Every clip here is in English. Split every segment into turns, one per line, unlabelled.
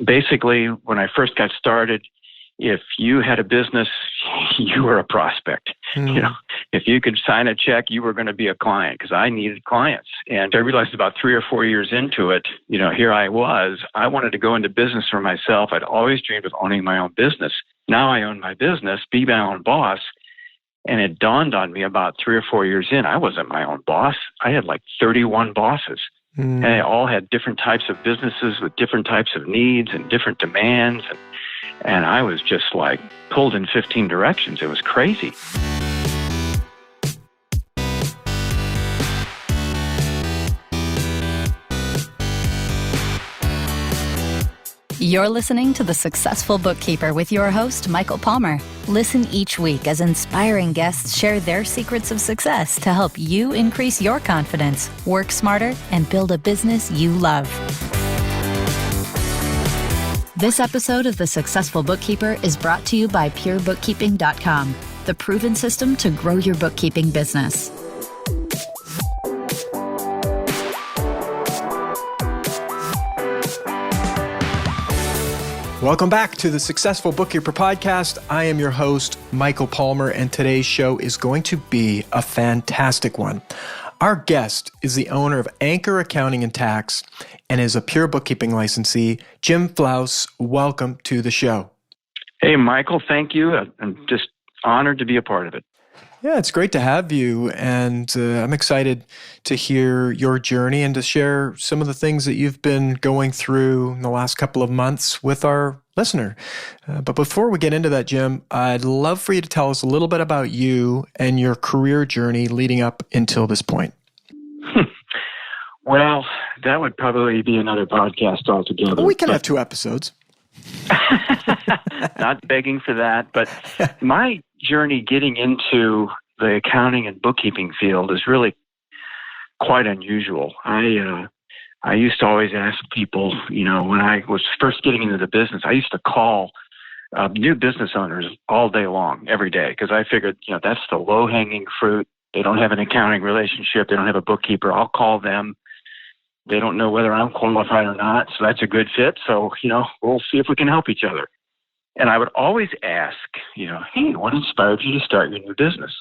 basically, when I first got started, if you had a business, you were a prospect. If you could sign a check, you were going to be a client, because I needed clients. And I realized about 3 or 4 years into it, here I was. I wanted to go into business for myself. I'd always dreamed of owning my own business. Now I own my business, be my own boss. And it dawned on me about 3 or 4 years in, I wasn't my own boss. I had like 31 bosses. And they all had different types of businesses with different types of needs and different demands. And I was just like pulled in 15 directions. It was crazy.
You're listening to The Successful Bookkeeper with your host, Michael Palmer. Listen each week as inspiring guests share their secrets of success to help you increase your confidence, work smarter, and build a business you love. This episode of The Successful Bookkeeper is brought to you by PureBookkeeping.com, the proven system to grow your bookkeeping business.
Welcome back to the Successful Bookkeeper Podcast. I am your host, Michael Palmer, and today's show is going to be a fantastic one. Our guest is the owner of Anchor Accounting and Tax and is a pure bookkeeping licensee, Jim Flauaus. Welcome to the show.
Hey, Michael, thank you. I'm just honored to be a part of it.
Yeah, it's great to have you, and I'm excited to hear your journey and to share some of the things that you've been going through in the last couple of months with our listener. But before we get into that, Jim, I'd love for you to tell us a little bit about you and your career journey leading up until this point.
Well, that would probably be another podcast altogether.
We can have 2 episodes.
Not begging for that, but my journey getting into the accounting and bookkeeping field is really quite unusual. I used to always ask people, when I was first getting into the business, I used to call new business owners all day long, every day, because I figured, that's the low-hanging fruit. They don't have an accounting relationship. They don't have a bookkeeper. I'll call them. They don't know whether I'm qualified or not, so that's a good fit. So, we'll see if we can help each other. And I would always ask, hey, what inspired you to start your new business?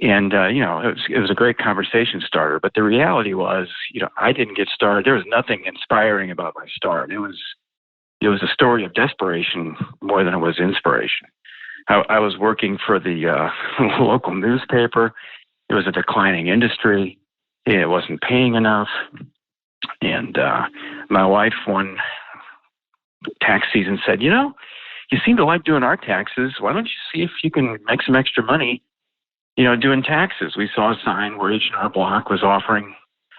And, it was a great conversation starter. But the reality was, I didn't get started. There was nothing inspiring about my start. It was a story of desperation more than it was inspiration. I was working for the local newspaper. It was a declining industry. It wasn't paying enough. And my wife, one tax season, said, you seem to like doing our taxes. Why don't you see if you can make some extra money, doing taxes? We saw a sign where H&R Block was offering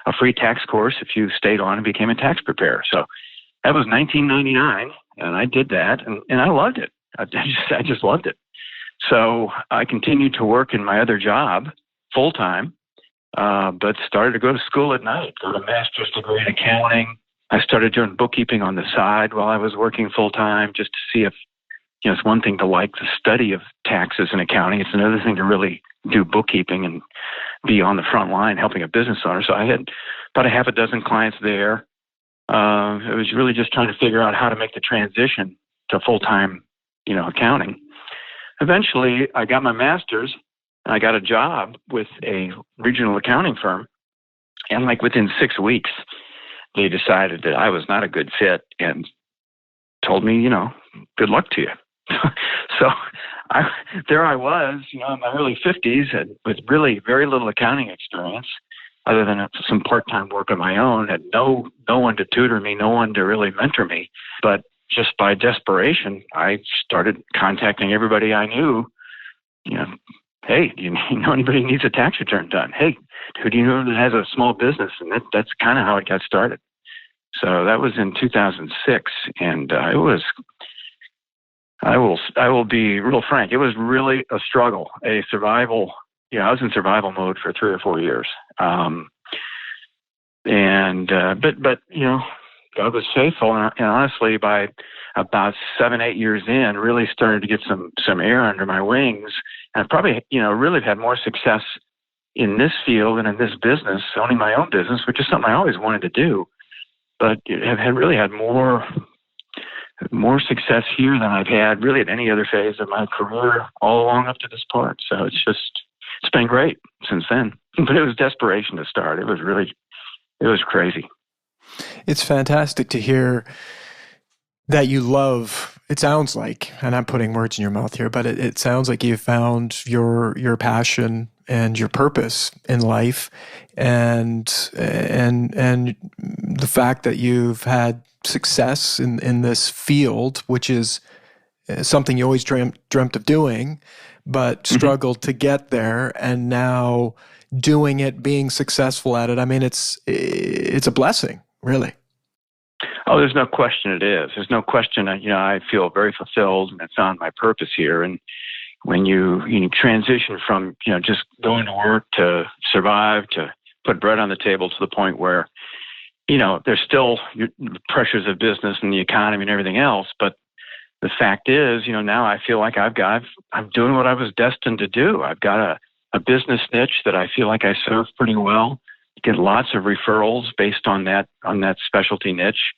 a free tax course if you stayed on and became a tax preparer. So that was 1999, and I did that, and I loved it. I just loved it. So I continued to work in my other job full-time, but started to go to school at night, got a master's degree in accounting. I started doing bookkeeping on the side while I was working full-time just to see if, it's one thing to like the study of taxes and accounting. It's another thing to really do bookkeeping and be on the front line helping a business owner. So I had about a half a dozen clients there. It was really just trying to figure out how to make the transition to full-time, accounting. Eventually, I got my master's. I got a job with a regional accounting firm, and within 6 weeks, they decided that I was not a good fit and told me, good luck to you. So there I was, in my early 50s, and with really very little accounting experience, other than some part-time work of my own. Had no one to tutor me, no one to really mentor me. But just by desperation, I started contacting everybody I knew, hey, do you know anybody who needs a tax return done? Hey, who do you know that has a small business? And that's kind of how it got started. So that was in 2006, and it was, I will be real frank, it was really a struggle, a survival. I was in survival mode for 3 or 4 years. But God was faithful, and honestly, by about 7-8 years in, really started to get some air under my wings. And I've probably, really had more success in this field and in this business, owning my own business, which is something I always wanted to do. But have really had more more success here than I've had really at any other phase of my career all along up to this point. So it's been great since then. But it was desperation to start. It was crazy.
It's fantastic to hear that you love, it sounds like, and I'm putting words in your mouth here, but it sounds like you found your passion and your purpose in life, and the fact that you've had success in this field, which is something you always dreamt of doing, but struggled to get there, and now doing it, being successful at it. I mean, it's a blessing, really.
Oh, there's no question it is. There's no question. I feel very fulfilled, and it's on my purpose here. And when you transition from just going to work to survive, to put bread on the table, to the point where there's still pressures of business and the economy and everything else, but the fact is, now I feel like I'm doing what I was destined to do. I've got a business niche that I feel like I serve pretty well. Get lots of referrals based on that specialty niche.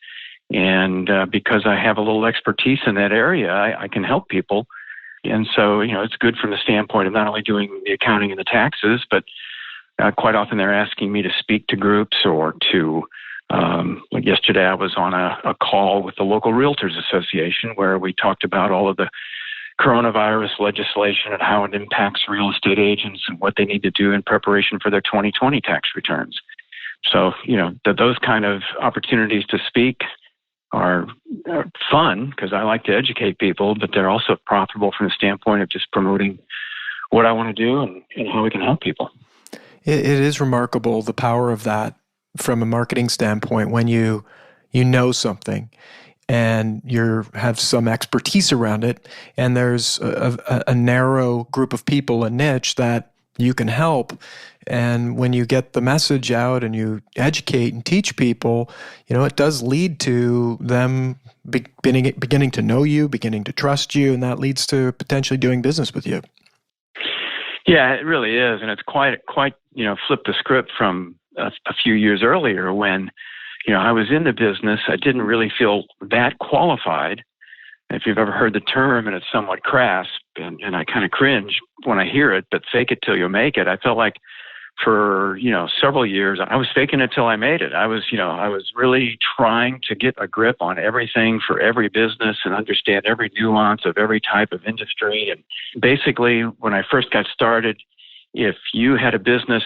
And because I have a little expertise in that area, I can help people. And so, it's good from the standpoint of not only doing the accounting and the taxes, but quite often they're asking me to speak to groups or to, like yesterday I was on a call with the local Realtors Association where we talked about all of the coronavirus legislation and how it impacts real estate agents and what they need to do in preparation for their 2020 tax returns. So, those kind of opportunities to speak are fun because I like to educate people, but they're also profitable from the standpoint of just promoting what I want to do and how we can help people.
It is remarkable, the power of that from a marketing standpoint, when you know something and you have some expertise around it, and there's a narrow group of people, a niche that you can help. And when you get the message out and you educate and teach people, it does lead to them beginning to know you, beginning to trust you, and that leads to potentially doing business with you.
Yeah, it really is. And it's quite flipped the script from a few years earlier when I was in the business. I didn't really feel that qualified. If you've ever heard the term, and it's somewhat crass, and I kind of cringe when I hear it, but fake it till you make it. I felt like for, several years, I was faking it till I made it. I was really trying to get a grip on everything for every business and understand every nuance of every type of industry. And basically, when I first got started, if you had a business,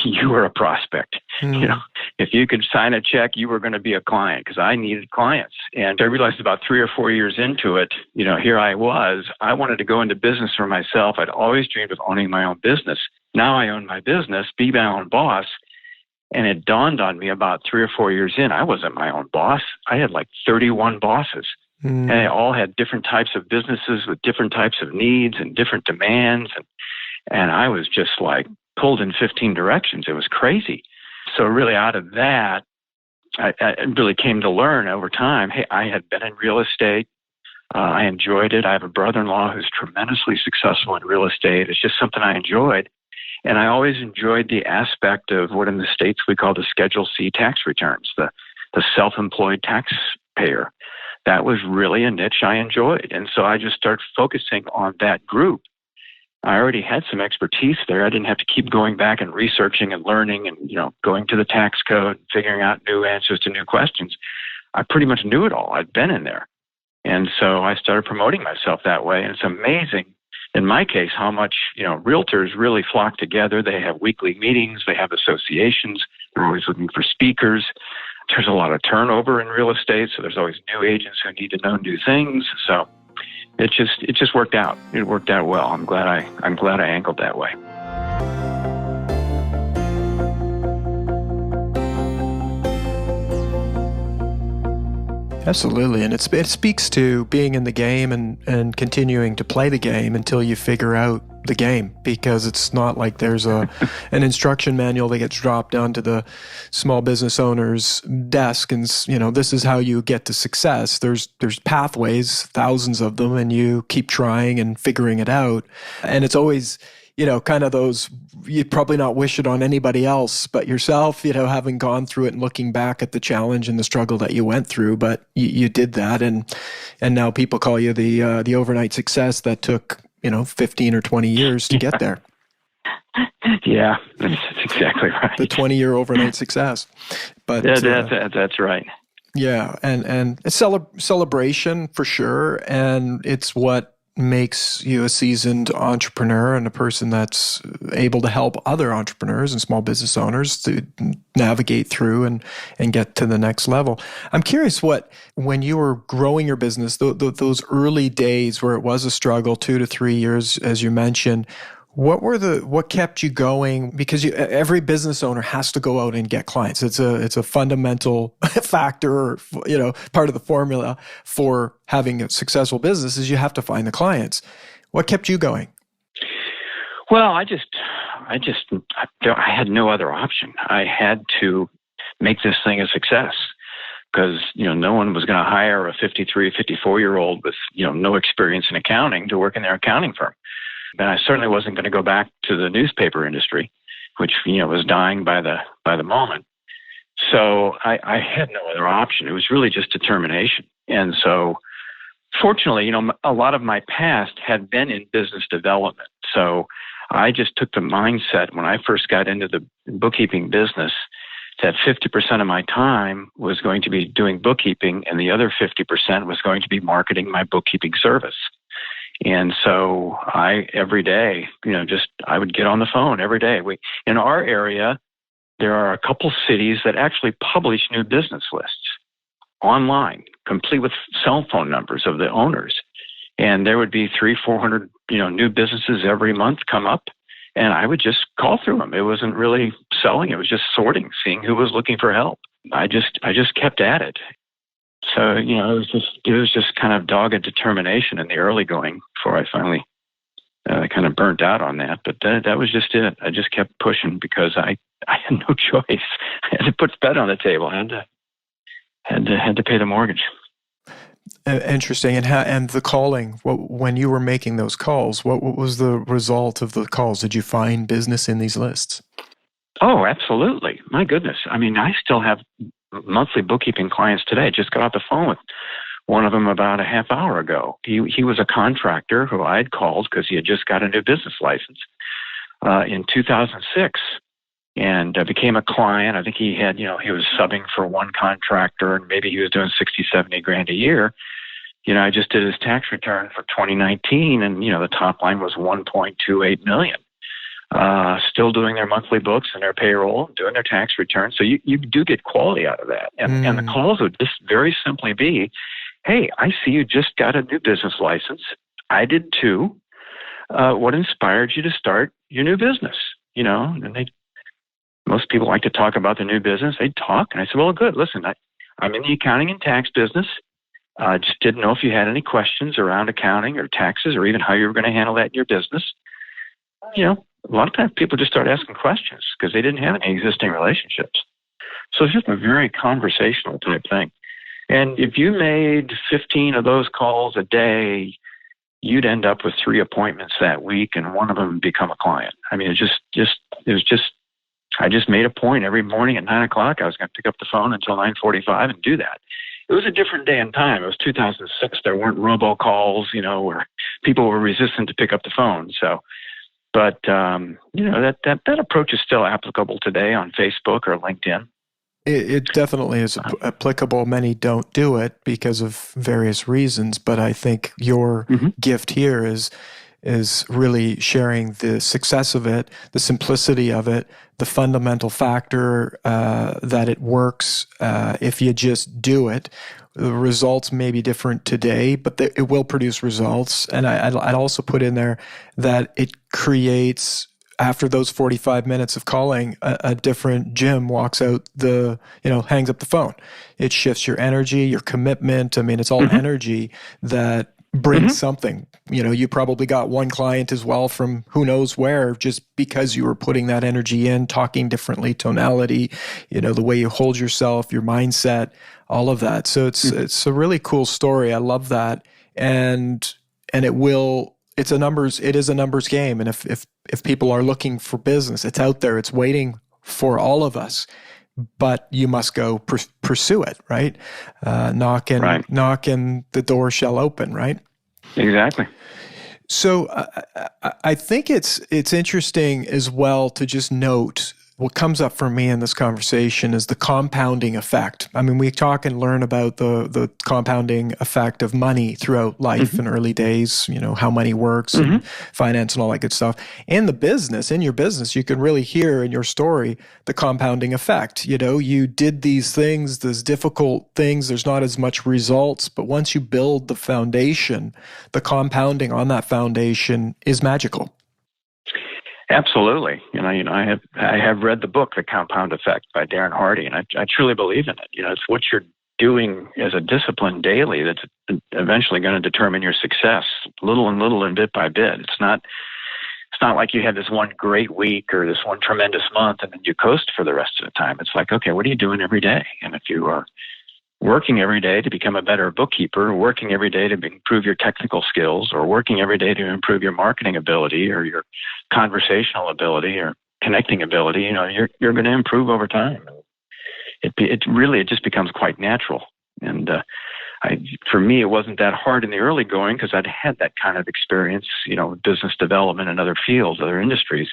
you were a prospect. If you could sign a check, you were going to be a client because I needed clients. And I realized about 3 or 4 years into it, here I was. I wanted to go into business for myself. I'd always dreamed of owning my own business. Now I own my business, be my own boss. And it dawned on me about 3 or 4 years in, I wasn't my own boss. I had like 31 bosses. And they all had different types of businesses with different types of needs and different demands. And I was just like pulled in 15 directions. It was crazy. So really out of that, I really came to learn over time, hey, I had been in real estate. I enjoyed it. I have a brother-in-law who's tremendously successful in real estate. It's just something I enjoyed. And I always enjoyed the aspect of what in the States we call the Schedule C tax returns, the self-employed taxpayer. That was really a niche I enjoyed. And so I just started focusing on that group. I already had some expertise there. I didn't have to keep going back and researching and learning and, going to the tax code, figuring out new answers to new questions. I pretty much knew it all. I'd been in there. And so I started promoting myself that way. And it's amazing, in my case, how much, realtors really flock together. They have weekly meetings. They have associations. They're always looking for speakers. There's a lot of turnover in real estate. So there's always new agents who need to know new things. So it just worked out. It worked out well. I'm glad I angled that way.
Absolutely. And it speaks to being in the game and continuing to play the game until you figure out the game, because it's not like there's an instruction manual that gets dropped onto the small business owner's desk and, this is how you get to success. There's pathways, thousands of them, and you keep trying and figuring it out. And it's always, kind of those, you'd probably not wish it on anybody else but yourself, having gone through it and looking back at the challenge and the struggle that you went through, but you did that. And And now people call you the overnight success that took, 15 or 20 years to get there.
Yeah, that's exactly right.
The 20-year overnight success. But
that's right.
Yeah, and it's celebration for sure, and it's what makes you a seasoned entrepreneur and a person that's able to help other entrepreneurs and small business owners to navigate through and get to the next level. I'm curious when you were growing your business, those early days where it was a struggle, 2 to 3 years, as you mentioned, what kept you going? Because every business owner has to go out and get clients. It's a fundamental factor, part of the formula for having a successful business is you have to find the clients. What kept you going?
Well, I had no other option. I had to make this thing a success because, no one was going to hire a 53, 54-year-old with, no experience in accounting to work in their accounting firm. And I certainly wasn't going to go back to the newspaper industry, which was dying by the moment. So I had no other option. It was really just determination. And so, fortunately, a lot of my past had been in business development. So I just took the mindset when I first got into the bookkeeping business that 50% of my time was going to be doing bookkeeping, and the other 50% was going to be marketing my bookkeeping service. And so every day, I would get on the phone every day. In our area, there are a couple cities that actually publish new business lists online, complete with cell phone numbers of the owners. And there would be 300-400, new businesses every month come up, and I would just call through them. It wasn't really selling; it was just sorting, seeing who was looking for help. I just kept at it. So, it was just kind of dogged determination in the early going before I finally kind of burnt out on that. But that was just it. I just kept pushing because I had no choice. I had to put food on the table. I had to pay the mortgage.
Interesting. And the calling, when you were making those calls, what was the result of the calls? Did you find business in these lists?
Oh, absolutely. My goodness. I mean, I still have monthly bookkeeping clients today. Just got off the phone with one of them about a half hour ago. He was a contractor who I had called because he had just got a new business license in 2006 and became a client. I think he was subbing for one contractor and maybe he was doing 60, 70 grand a year. I just did his tax return for 2019 and, the top line was 1.28 million. Still doing their monthly books and their payroll, doing their tax returns. So you do get quality out of that. And the calls would just very simply be, hey, I see you just got a new business license. I did too. What inspired you to start your new business? And most people like to talk about the new business. They'd talk. And I said, well, good. Listen, I'm in the accounting and tax business. Just didn't know if you had any questions around accounting or taxes or even how you were going to handle that in your business. A lot of times people just start asking questions because they didn't have any existing relationships. So it's just a very conversational type thing. And if you made 15 of those calls a day, you'd end up with 3 appointments that week and one of them would become a client. I mean, I just made a point every morning at 9 o'clock. I was going to pick up the phone until 9:45 and do that. It was a different day and time. It was 2006. There weren't robocalls, where people were resistant to pick up the phone. So, but, that approach is still applicable today on Facebook or LinkedIn.
It definitely is applicable. Many don't do it because of various reasons, but I think your gift here is really sharing the success of it, the simplicity of it, the fundamental factor that it works if you just do it. The results may be different today, but it will produce results. And I'd also put in there that it creates, after those 45 minutes of calling, a different Jim walks out hangs up the phone. It shifts your energy, your commitment. I mean, it's all energy that brings something. You probably got one client as well from who knows where, just because you were putting that energy in, talking differently, tonality, the way you hold yourself, your mindset, all of that. So it's a really cool story. I love that. And it is a numbers game. And if people are looking for business, it's out there, it's waiting for all of us. but you must go pursue it, right? Knock and the door shall open, right?
Exactly.
So I think it's interesting as well to just note what comes up for me in this conversation is the compounding effect. I mean, we talk and learn about the compounding effect of money throughout life in early days, how money works and finance and all that good stuff. In your business, you can really hear in your story the compounding effect. You did these things, these difficult things, there's not as much results, but once you build the foundation, the compounding on that foundation is magical.
Absolutely. I have read the book, The Compound Effect by Darren Hardy, and I truly believe in it. It's what you're doing as a discipline daily that's eventually going to determine your success, little and bit by bit. It's not like you had this one great week or this one tremendous month and then you coast for the rest of the time. It's like, okay, what are you doing every day? And if you are working every day to become a better bookkeeper, working every day to improve your technical skills, or working every day to improve your marketing ability or your conversational ability or connecting ability, you're going to improve over time. It just becomes quite natural. And for me, it wasn't that hard in the early going because I'd had that kind of experience, business development in other fields, other industries.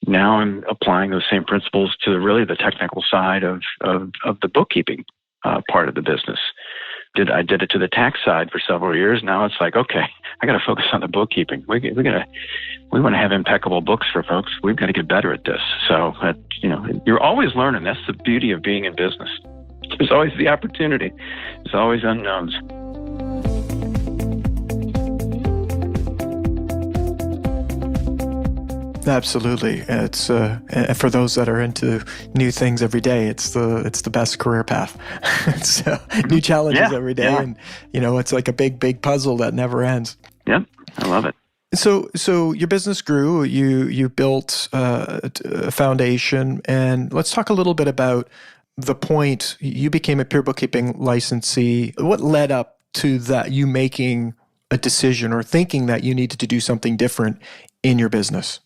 Now I'm applying those same principles to really the technical side of the bookkeeping part of the business. I did it to the tax side for several years. Now it's like, okay, I got to focus on the bookkeeping. We want to have impeccable books for folks. We've got to get better at this. So you're always learning. That's the beauty of being in business. There's always the opportunity. There's always unknowns.
Absolutely. It's for those that are into new things every day, it's the best career path. So new challenges every day, and it's like a big puzzle that never ends.
Yep, I love it.
So your business grew. You built a foundation, and let's talk a little bit about the point you became a pure bookkeeping licensee. What led up to that? You making a decision or thinking that you needed to do something different in your business?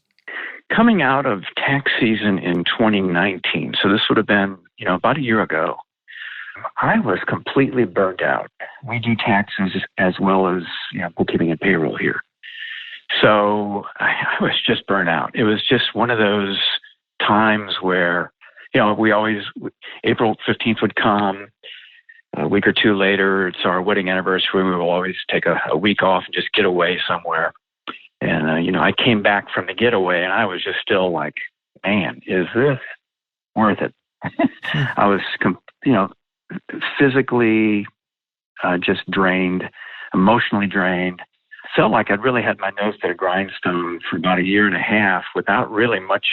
Coming out of tax season in 2019, so this would have been, about a year ago, I was completely burnt out. We do taxes as well as, bookkeeping and payroll here. So I was just burnt out. It was just one of those times where, April 15th would come. A week or two later, it's our wedding anniversary. We will always take a week off and just get away somewhere. And, I came back from the getaway and I was just still like, man, is this worth it? I was, physically just drained, emotionally drained. Felt like I'd really had my nose to the grindstone for about a year and a half without really much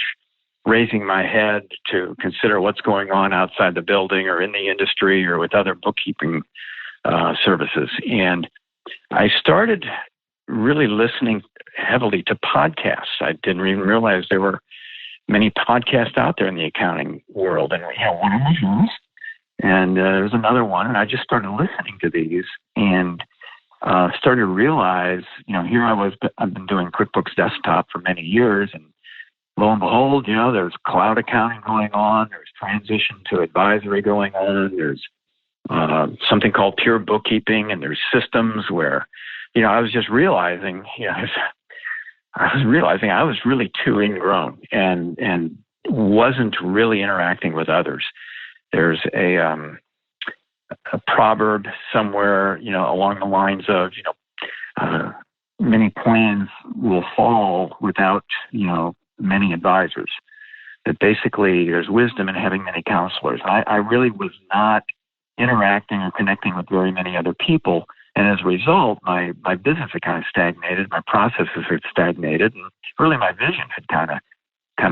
raising my head to consider what's going on outside the building or in the industry or with other bookkeeping services. And I started really listening heavily to podcasts. I didn't even realize there were many podcasts out there in the accounting world. And one of them, and there was another one, and I just started listening to these and started to realize, here I was, I've been doing QuickBooks Desktop for many years, and lo and behold, there's cloud accounting going on, there's transition to advisory going on, there's something called pure bookkeeping, and there's systems where I was just realizing, I was really too ingrown and wasn't really interacting with others. There's a proverb somewhere, along the lines of, many plans will fall without, many advisors. That basically there's wisdom in having many counselors. I really was not interacting or connecting with very many other people. And as a result, my business had kind of stagnated, my processes had stagnated, and really my vision had kind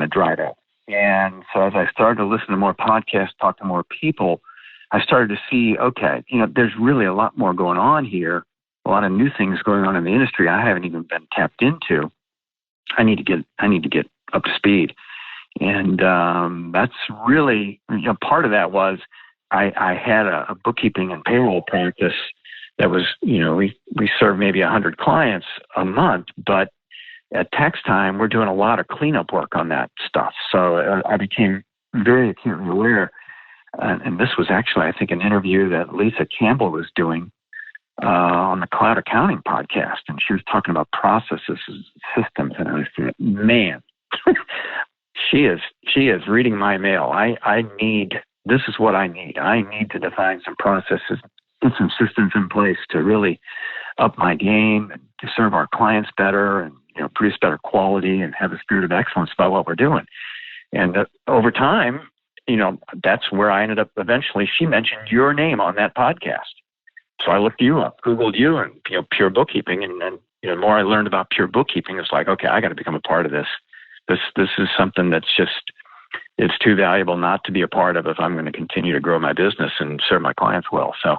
of dried up. And so as I started to listen to more podcasts, talk to more people, I started to see, okay, there's really a lot more going on here, a lot of new things going on in the industry I haven't even been tapped into. I need to get up to speed. And that's really, part of that was I had a bookkeeping and payroll practice that was, we serve maybe 100 clients a month, but at tax time, we're doing a lot of cleanup work on that stuff. So I became very acutely aware. And this was actually, I think, an interview that Lisa Campbell was doing on the Cloud Accounting podcast. And she was talking about processes and systems. And I thought, man, she is reading my mail. This is what I need. I need to define some processes and some systems in place to really up my game and to serve our clients better and, produce better quality and have a spirit of excellence about what we're doing. And over time, that's where I ended up eventually. She mentioned your name on that podcast. So I looked you up, Googled you, and, pure bookkeeping. And then, the more I learned about pure bookkeeping, it's like, okay, I got to become a part of this. This is something that's just, it's too valuable not to be a part of if I'm going to continue to grow my business and serve my clients well. So,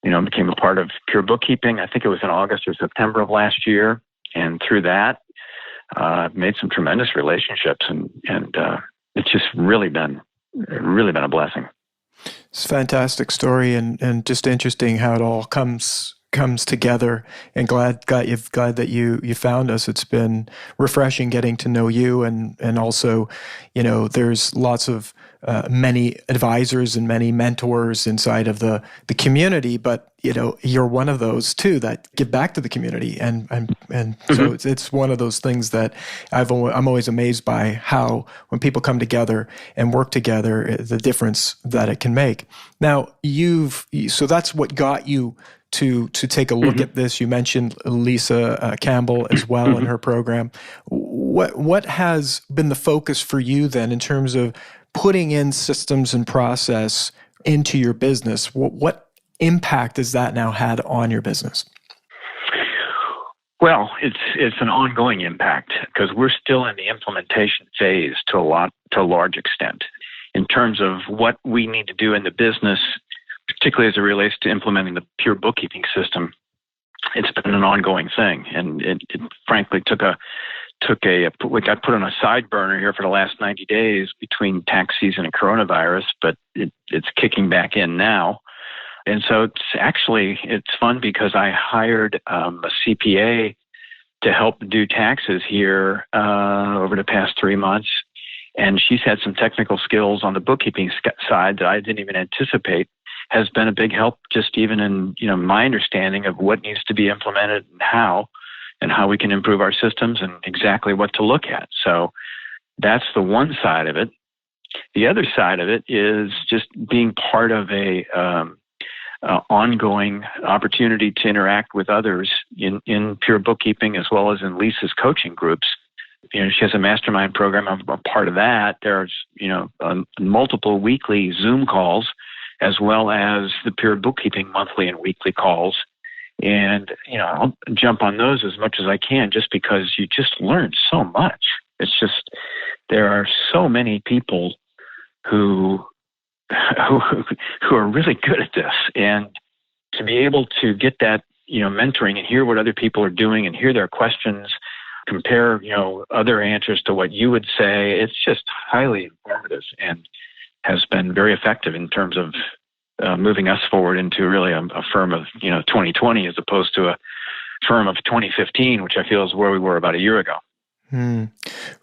became a part of pure bookkeeping. I think it was in August or September of last year. And through that, I've made some tremendous relationships, and it's just really been a blessing.
It's a fantastic story, and just interesting how it all comes together. And glad that you found us. It's been refreshing getting to know you, and also, there's lots of many advisors and many mentors inside of the community, but you're one of those too that give back to the community, and so it's one of those things that I'm always amazed by, how when people come together and work together, the difference that it can make. Now so that's what got you to take a look at this. You mentioned Lisa Campbell as well in her program. What has been the focus for you then in terms of putting in systems and process into your business? What impact has that now had on your business?
Well, it's an ongoing impact because we're still in the implementation phase to a large extent in terms of what we need to do in the business, particularly as it relates to implementing the pure bookkeeping system. It's been an ongoing thing, and it frankly got put on a side burner here for the last 90 days between tax season and coronavirus, but it's kicking back in now. And so it's fun because I hired a CPA to help do taxes here over the past 3 months. And she's had some technical skills on the bookkeeping side that I didn't even anticipate. Has been a big help just even in, my understanding of what needs to be implemented and how we can improve our systems and exactly what to look at. So that's the one side of it. The other side of it is just being part of a ongoing opportunity to interact with others in pure bookkeeping as well as in Lisa's coaching groups. She has a mastermind program. I'm a part of that. There's, multiple weekly Zoom calls as well as the pure bookkeeping monthly and weekly calls. And, I'll jump on those as much as I can just because you just learn so much. It's just, there are so many people who are really good at this. And to be able to get that, mentoring and hear what other people are doing and hear their questions, compare, other answers to what you would say, it's just highly informative and has been very effective in terms of moving us forward into really a firm of 2020 as opposed to a firm of 2015, which I feel is where we were about a year ago.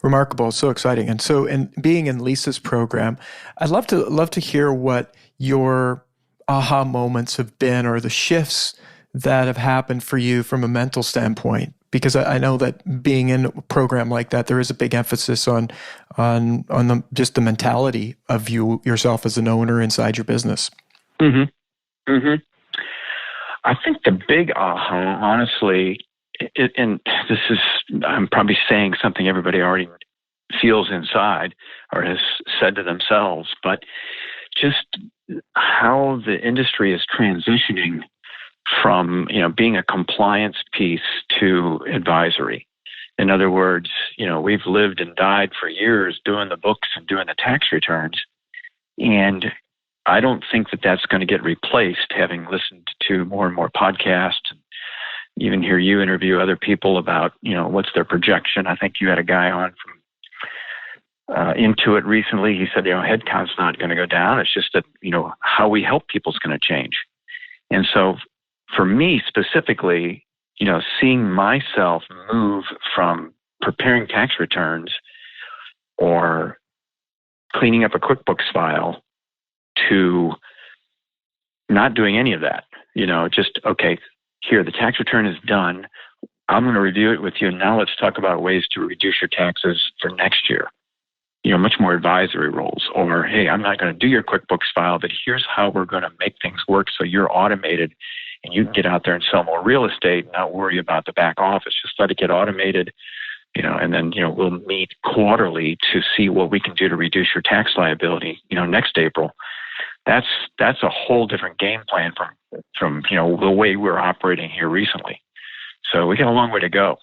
Remarkable, so exciting. And so, in being in Lisa's program, I'd love to hear what your aha moments have been, or the shifts that have happened for you from a mental standpoint. Because I know that being in a program like that, there is a big emphasis on just the mentality of yourself as an owner inside your business.
I think the big aha, honestly, and this is, I'm probably saying something everybody already feels inside or has said to themselves, but just how the industry is transitioning from, being a compliance piece to advisory. In other words, we've lived and died for years doing the books and doing the tax returns. And I don't think that that's going to get replaced, having listened to more and more podcasts and even hear you interview other people about, what's their projection. I think you had a guy on from Intuit recently. He said, headcount's not going to go down. It's just that, how we help people is going to change. And so for me specifically, seeing myself move from preparing tax returns or cleaning up a QuickBooks file to not doing any of that. Just, okay, here, the tax return is done. I'm going to review it with you. Now let's talk about ways to reduce your taxes for next year. Much more advisory roles. Or, hey, I'm not going to do your QuickBooks file, but here's how we're going to make things work so you're automated and you can get out there and sell more real estate and not worry about the back office. Just let it get automated, and then, we'll meet quarterly to see what we can do to reduce your tax liability, next April. That's a whole different game plan from the way we're operating here recently. So we got a long way to go.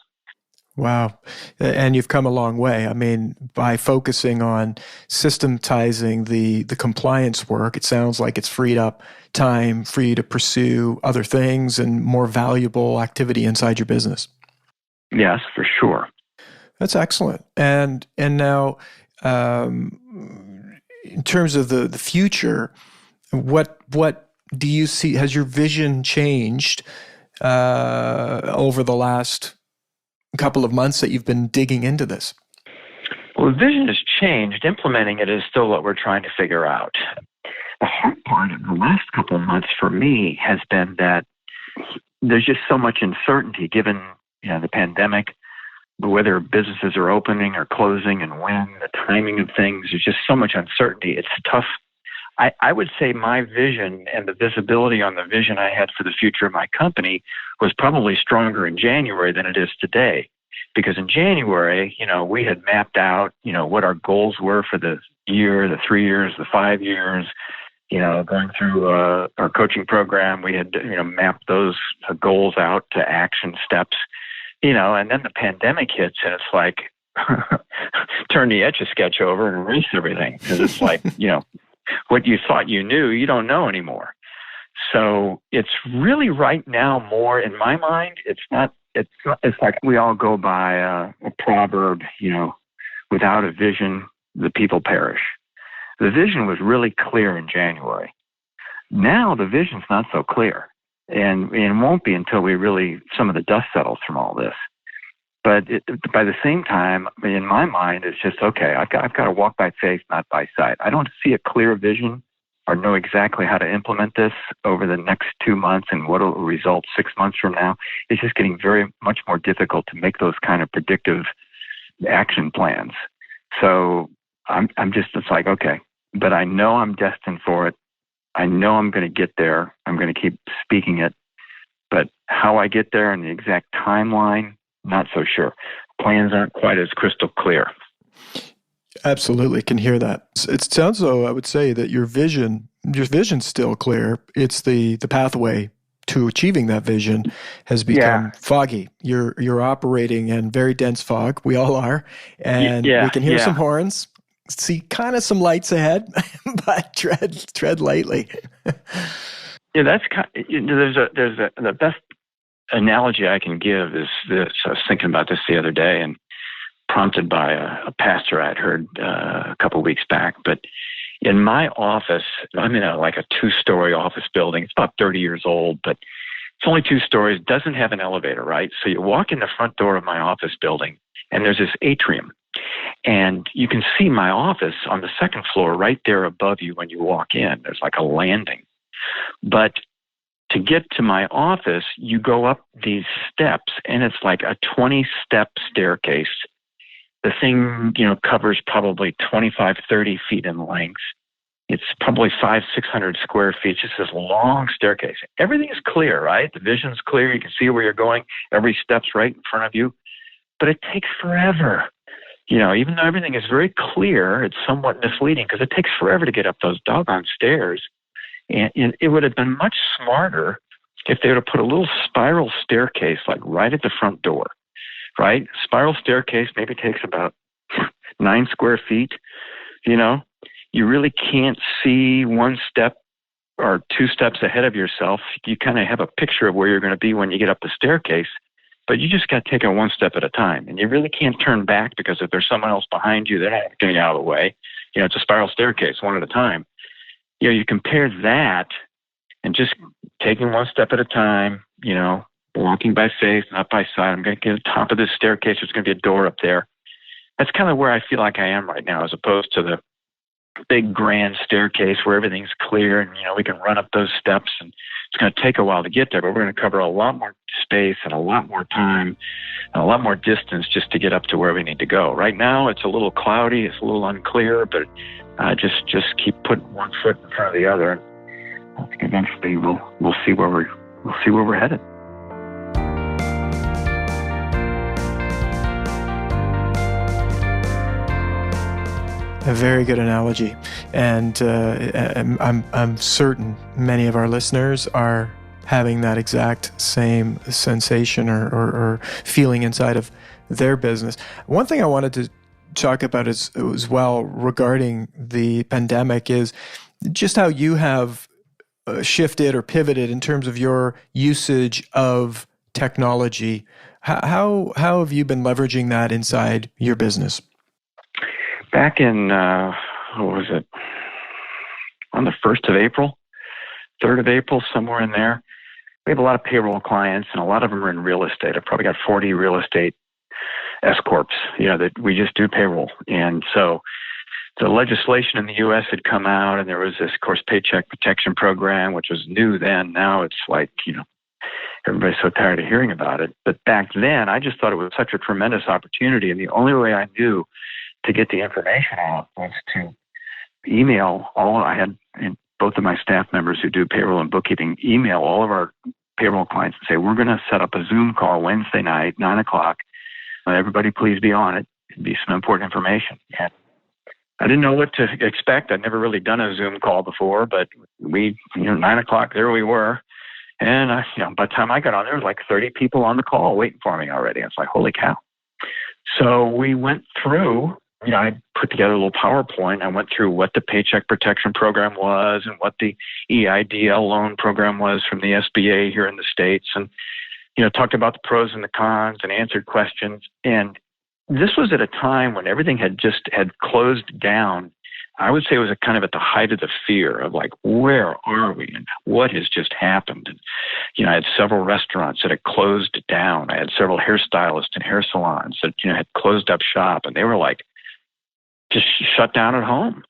Wow. And you've come a long way. I mean, by focusing on systematizing the compliance work, it sounds like it's freed up time for you to pursue other things and more valuable activity inside your business.
Yes, for sure.
That's excellent. And now, in terms of the future, what do you see? Has your vision changed over the last couple of months that you've been digging into this?
Well, the vision has changed. Implementing it is still what we're trying to figure out. The hard part of the last couple of months for me has been that there's just so much uncertainty given, the pandemic, whether businesses are opening or closing and when, the timing of things. There's just so much uncertainty. It's tough. I would say my vision and the visibility on the vision I had for the future of my company was probably stronger in January than it is today. Because in January, we had mapped out, what our goals were for the year, the 3 years, the 5 years. Going through our coaching program, we had, mapped those goals out to action steps, and then the pandemic hits and it's like, turn the Etch-a-Sketch over and erase everything. Because it's like, what you thought you knew, you don't know anymore. So it's really right now more in my mind. It's like we all go by a proverb, without a vision, the people perish. The vision was really clear in January. Now the vision's not so clear, and it won't be until some of the dust settles from all this. But by the same time, in my mind, it's just, okay, I've got to walk by faith, not by sight. I don't see a clear vision or know exactly how to implement this over the next 2 months and what will result 6 months from now. It's just getting very much more difficult to make those kind of predictive action plans. So it's like, okay, but I know I'm destined for it. I know I'm going to get there. I'm going to keep speaking it. But how I get there and the exact timeline, not so sure. Plans aren't quite as crystal clear.
Absolutely, can hear that. It sounds though, I would say that your vision's still clear. It's the pathway to achieving that vision has become foggy. You're operating in very dense fog. We all are, and we can hear some horns, see kind of some lights ahead, but tread lightly.
That's the best analogy I can give is this. I was thinking about this the other day and prompted by a pastor I'd heard a couple of weeks back. But in my office, I'm in a 2-story office building. It's about 30 years old, but it's only 2 stories, doesn't have an elevator, right? So you walk in the front door of my office building and there's this atrium. And you can see my office on the 2nd floor right there above you when you walk in. There's like a landing. But to get to my office, you go up these steps, and it's like a 20-step staircase. The thing, covers probably 25, 30 feet in length. It's probably 500-600 square feet, just this long staircase. Everything is clear, right? The vision's clear. You can see where you're going. Every step's right in front of you. But it takes forever. Even though everything is very clear, it's somewhat misleading because it takes forever to get up those doggone stairs. And it would have been much smarter if they would have put a little spiral staircase right at the front door, right? Spiral staircase maybe takes about 9 square feet. You really can't see 1 step or 2 steps ahead of yourself. You kind of have a picture of where you're going to be when you get up the staircase, but you just got to take it 1 step at a time. And you really can't turn back because if there's someone else behind you, they're not getting out of the way. It's a spiral staircase, 1 at a time. You compare that and just taking 1 step at a time, walking by faith, not by sight. I'm going to get to the top of this staircase. There's going to be a door up there. That's kind of where I feel like I am right now, as opposed to the big grand staircase where everything's clear and, we can run up those steps, and it's going to take a while to get there, but we're going to cover a lot more space and a lot more time and a lot more distance just to get up to where we need to go. Right now, it's a little cloudy, it's a little unclear, but just keep putting one foot in front of the other. I think eventually we'll see where we're headed.
A very good analogy, and I'm certain many of our listeners are having that exact same sensation or feeling inside of their business. One thing I wanted to talk about as well regarding the pandemic is just how you have shifted or pivoted in terms of your usage of technology. How have you been leveraging that inside your business?
Back in, what was it, on the 1st of April, 3rd of April, somewhere in there, we have a lot of payroll clients, and a lot of them are in real estate. I've probably got 40 real estate S-corps, that we just do payroll. And so the legislation in the U.S. had come out, and there was this, of course, Paycheck Protection Program, which was new then. Now it's like, everybody's so tired of hearing about it. But back then, I just thought it was such a tremendous opportunity, and the only way I knew to get the information out was to email I had both of my staff members who do payroll and bookkeeping, email all of our payroll clients and say, we're going to set up a Zoom call Wednesday night, 9:00. Everybody please be on it. It'd be some important information. And I didn't know what to expect. I'd never really done a Zoom call before, but 9:00, there we were. And by the time I got on, there was like 30 people on the call waiting for me already. I was like, holy cow. So we went through, I put together a little PowerPoint. I went through what the Paycheck Protection Program was and what the EIDL loan program was from the SBA here in the States, and, talked about the pros and the cons and answered questions. And this was at a time when everything had closed down. I would say it was kind of at the height of the fear of like, where are we and what has just happened? And, I had several restaurants that had closed down. I had several hairstylists and hair salons that, had closed up shop, and they were like, just shut down at home.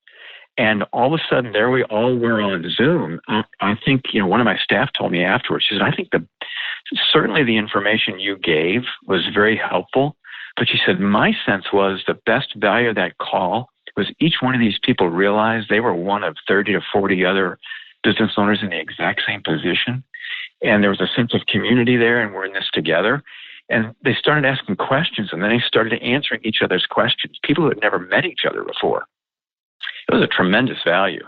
And all of a sudden, there we all were on Zoom. I think, one of my staff told me afterwards, she said, I think certainly the information you gave was very helpful. But she said, my sense was the best value of that call was each one of these people realized they were one of 30 to 40 other business owners in the exact same position. And there was a sense of community there, and we're in this together. And they started asking questions, and then they started answering each other's questions. People who had never met each other before. It was a tremendous value.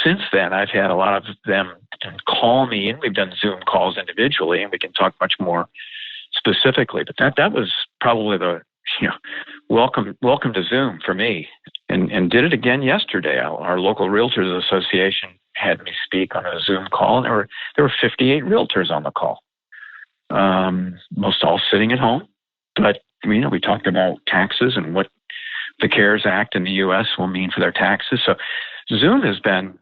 Since then, I've had a lot of them call me, and we've done Zoom calls individually, and we can talk much more specifically. But that was probably the welcome to Zoom for me, and did it again yesterday. Our local Realtors Association had me speak on a Zoom call, and there were 58 realtors on the call. Most all sitting at home, but we talked about taxes and what the CARES Act in the U.S. will mean for their taxes. So Zoom has been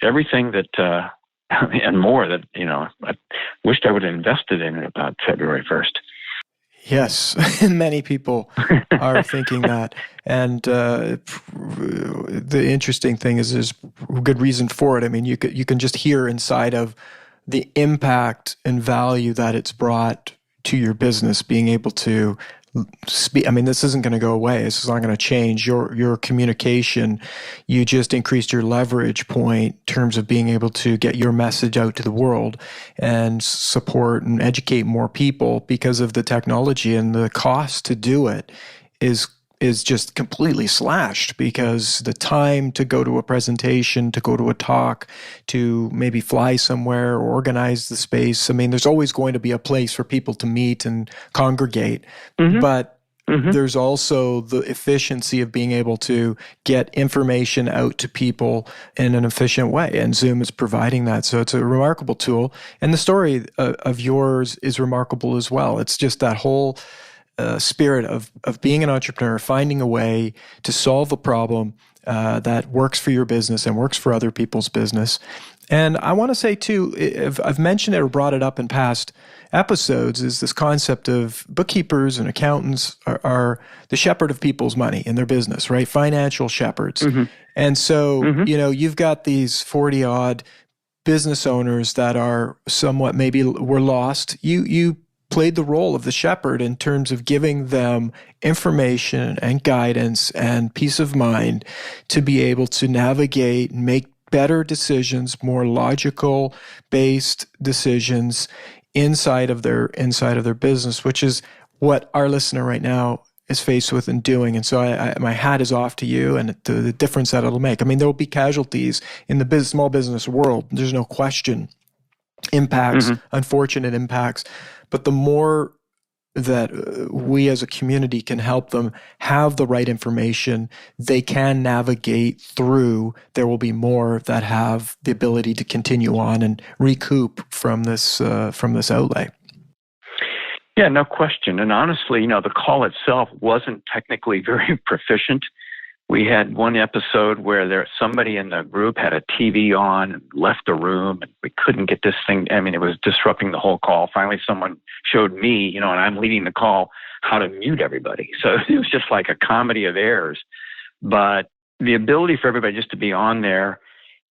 everything that and more that I wished I would have invested in it about February 1st.
Yes, many people are thinking that. And the interesting thing is there's good reason for it. I mean, you can just hear inside of the impact and value that it's brought to your business, being able to speak. I mean, this isn't going to go away. This is not going to change your communication. You just increased your leverage point in terms of being able to get your message out to the world and support and educate more people because of the technology, and the cost to do it is just completely slashed because the time to go to a presentation, to go to a talk, to maybe fly somewhere or organize the space. I mean, there's always going to be a place for people to meet and congregate, but there's also the efficiency of being able to get information out to people in an efficient way. And Zoom is providing that. So it's a remarkable tool. And the story of yours is remarkable as well. It's just that whole spirit of being an entrepreneur, finding a way to solve a problem that works for your business and works for other people's business, And I want to say too, I've mentioned it or brought it up in past episodes, is this concept of bookkeepers and accountants are the shepherd of people's money in their business, right? Financial shepherds.
Mm-hmm.
And so,
Mm-hmm.
You've got these 40 odd business owners that are somewhat maybe were lost. You played the role of the shepherd in terms of giving them information and guidance and peace of mind to be able to navigate and make better decisions, more logical based decisions inside of their business, which is what our listener right now is faced with and doing. And so my hat is off to you and the difference that it'll make. I mean, there will be casualties in the small business world. There's no question. Impacts, unfortunate impacts. But the more that we as a community can help them have the right information, they can navigate through, there will be more that have the ability to continue on and recoup from this outlay.
Yeah, no question. And honestly, the call itself wasn't technically very proficient. We had one episode where somebody in the group had a TV on and left the room, and we couldn't get this thing. I mean, it was disrupting the whole call. Finally, someone showed me, and I'm leading the call, how to mute everybody. So it was just like a comedy of errors. But the ability for everybody just to be on there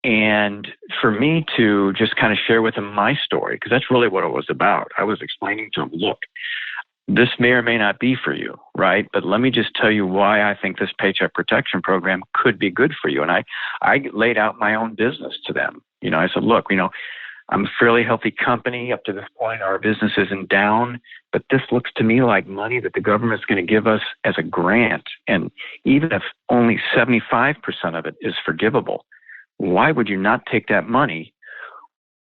and for me to just kind of share with them my story, because that's really what it was about. I was explaining to them, look, this may or may not be for you, right? But let me just tell you why I think this Paycheck Protection Program could be good for you. And I laid out my own business to them. I said, look, I'm a fairly healthy company. Up to this point, our business isn't down, but this looks to me like money that the government's going to give us as a grant. And even if only 75% of it is forgivable, why would you not take that money?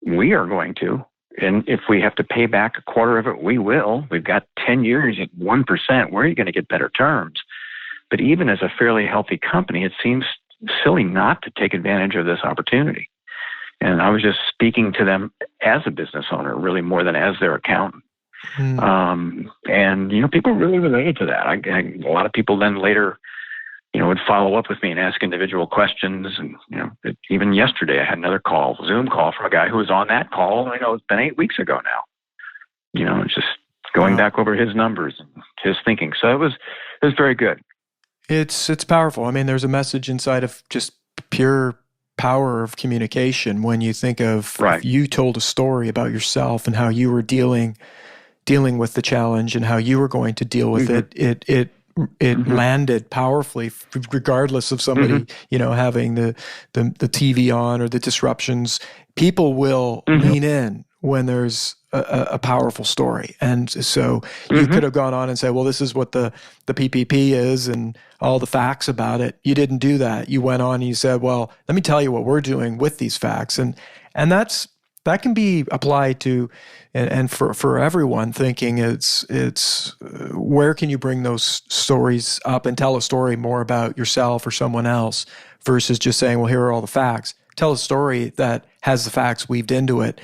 We are going to. And if we have to pay back a quarter of it, we will. We've got 10 years at 1%. Where are you going to get better terms? But even as a fairly healthy company, it seems silly not to take advantage of this opportunity. And I was just speaking to them as a business owner, really more than as their accountant. And, people really related to that. A lot of people then later, would follow up with me and ask individual questions. And, even yesterday I had another Zoom call from a guy who was on that call. I know it's been 8 weeks ago now, just going back over his numbers and his thinking. So it was very good.
It's powerful. I mean, there's a message inside of just pure power of communication when you think of if you told a story about yourself and how you were dealing with the challenge and how you were going to deal with it landed powerfully, regardless of somebody, having the TV on or the disruptions. People will lean in when there's a powerful story. And so you could have gone on and said, well, this is what the PPP is and all the facts about it. You didn't do that. You went on and you said, well, let me tell you what we're doing with these facts. And that can be applied to, and for everyone thinking it's where can you bring those stories up and tell a story more about yourself or someone else versus just saying, well, here are all the facts. Tell a story that has the facts weaved into it.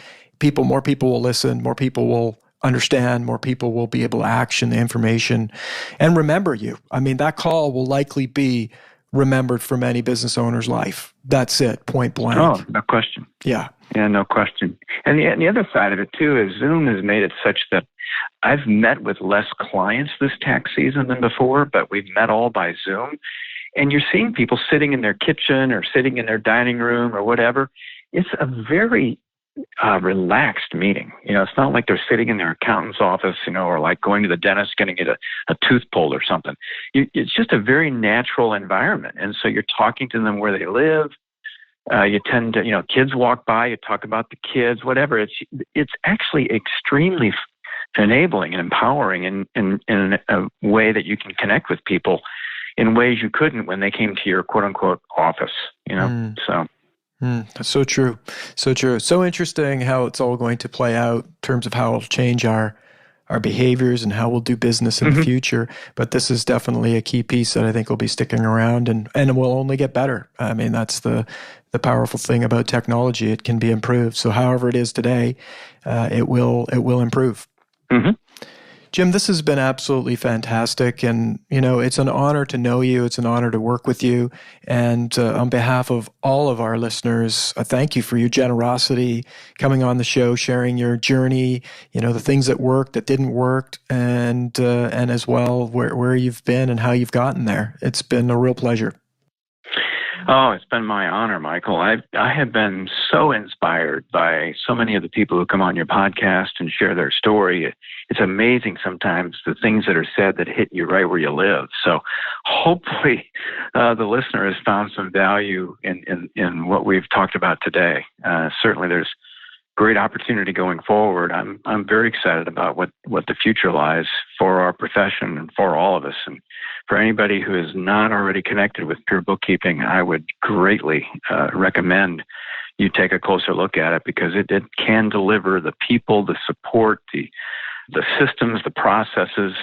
More people will listen, more people will understand, more people will be able to action the information and remember you. I mean, that call will likely be remembered for many business owners' life. That's it, point blank.
Oh, no question.
Yeah,
no question. And the other side of it, too, is Zoom has made it such that I've met with less clients this tax season than before, but we've met all by Zoom. And you're seeing people sitting in their kitchen or sitting in their dining room or whatever. It's a very relaxed meeting. It's not like they're sitting in their accountant's office, or like going to the dentist, getting a tooth pulled or something. It's just a very natural environment. And so you're talking to them where they live. You tend to, kids walk by, you talk about the kids, whatever. It's actually extremely enabling and empowering in a way that you can connect with people in ways you couldn't when they came to your quote unquote office, so.
That's so true. So true. So interesting how it's all going to play out in terms of how it'll change our behaviors and how we'll do business in the future. But this is definitely a key piece that I think will be sticking around and it will only get better. I mean, that's the powerful thing about technology. It can be improved. So however it is today, it will improve. Jim, this has been absolutely fantastic. And, it's an honor to know you. It's an honor to work with you. And on behalf of all of our listeners, I thank you for your generosity, coming on the show, sharing your journey, the things that worked, that didn't work, and as well where you've been and how you've gotten there. It's been a real pleasure.
Oh, it's been my honor, Michael. I have been so inspired by so many of the people who come on your podcast and share their story. It's amazing sometimes the things that are said that hit you right where you live. So hopefully the listener has found some value in what we've talked about today. Certainly there's great opportunity going forward. I'm very excited about what the future lies for our profession and for all of us. And for anybody who is not already connected with Pure Bookkeeping, I would greatly recommend you take a closer look at it, because it can deliver the people, the support, the systems, the processes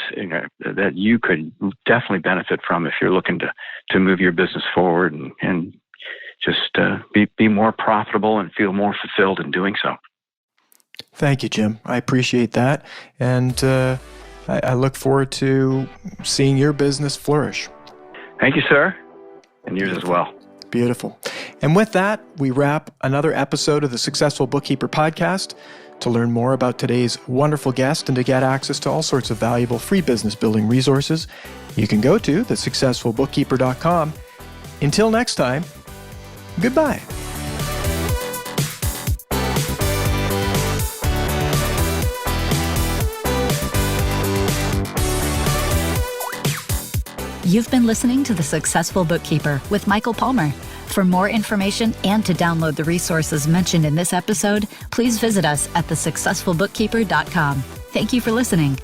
that you could definitely benefit from if you're looking to move your business forward and just be more profitable and feel more fulfilled in doing so.
Thank you, Jim. I appreciate that. And I look forward to seeing your business flourish.
Thank you, sir. And yours as well.
Beautiful. And with that, we wrap another episode of the Successful Bookkeeper podcast. To learn more about today's wonderful guest and to get access to all sorts of valuable free business building resources, you can go to thesuccessfulbookkeeper.com. Until next time, goodbye.
You've been listening to The Successful Bookkeeper with Michael Palmer. For more information and to download the resources mentioned in this episode, please visit us at thesuccessfulbookkeeper.com. Thank you for listening.